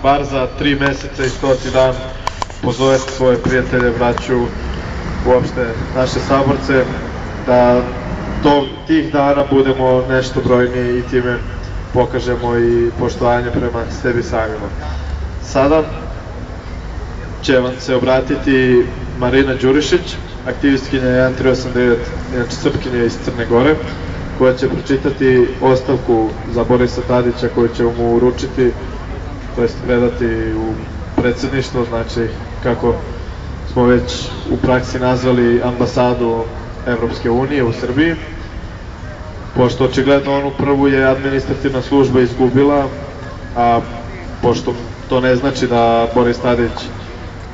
bar za 3 meseca i 100. dan pozovete svoje prijatelje, braću, uopšte naše saborce, da tih dana budemo nešto brojniji i time pokažemo i poštovanje prema sebi samima. Sada će vam se obratiti Marina Đurišić, aktivistkinja 1389, inače Srpkinja iz Crne Gore, koja će pročitati ostavku za Borisa Tadića koju će mu uručiti, to jest predati u predsjedništvo, znači kako smo već u praksi nazvali ambasadu Evropske unije u Srbiji, pošto očigledno onu prvu je administrativna služba izgubila, a pošto to ne znači da Boris Tadić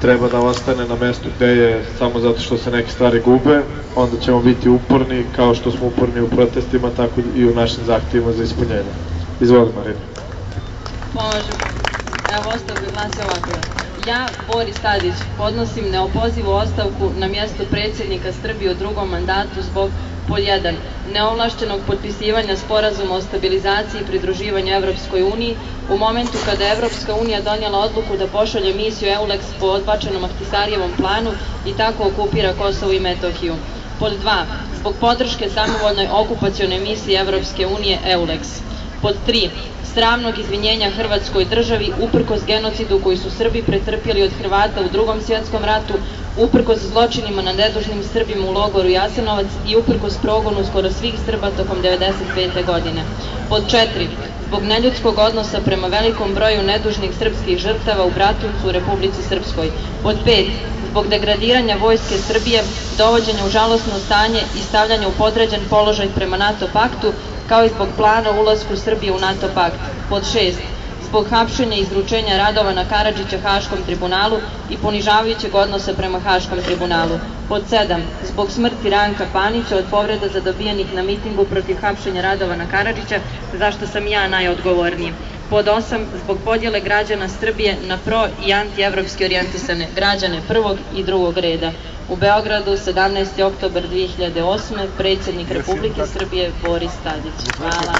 treba da ostane na mestu gde je samo zato što se neke stvari gube, onda ćemo biti uporni, kao što smo uporni u protestima, tako i u našim zahtjevima za ispunjenje. Izvoli, Marina. Možemo. Evo, ostavka glasi ovako. Ja, Boris Tadić, podnosim neopozivu ostavku na mjesto predsjednika Srbije u drugom mandatu zbog pod 1. neovlašćenog potpisivanja sporazuma o stabilizaciji i pridruživanju Evropskoj uniji u momentu kada je Evropska unija donijela odluku da pošalje misiju EULEX po odbačenom Ahtisarijevom planu i tako okupira Kosovo i Metohiju. Pod 2. zbog podrške samovoljnoj okupacionoj misiji Evropske unije EULEX. Pod 3. sramnog izvinjenja Hrvatskoj državi uprkos genocidu koji su Srbi pretrpjeli od Hrvata u Drugom svjetskom ratu, uprkos zločinima na nedužnim Srbima u logoru Jasenovac i uprkos progonu skoro svih Srba tokom 1995. godine. Pod 4. zbog neljudskog odnosa prema velikom broju nedužnih srpskih žrtava u Bratuncu u Republici Srpskoj. Pod 5. zbog degradiranja vojske Srbije, dovođenja u žalosno stanje i stavljanja u podređen položaj prema NATO paktu, kao i zbog plana o ulasku Srbije u NATO pakt. Pod 6. zbog hapšenja i izručenja Radovana Karadžića Haškom tribunalu i ponižavajućeg odnosa prema Haškom tribunalu. Pod 7. zbog smrti Ranka Panića od povreda zadobijenih na mitingu protiv hapšenja Radovana Karadžića, zašto sam ja najodgovorniji. Pod 8. zbog podjele građana Srbije na pro- i antievropski orijentisane građane prvog i drugog reda. U Beogradu, 17. oktobar 2008. predsjednik Republike Srbije Boris Tadić. Hvala.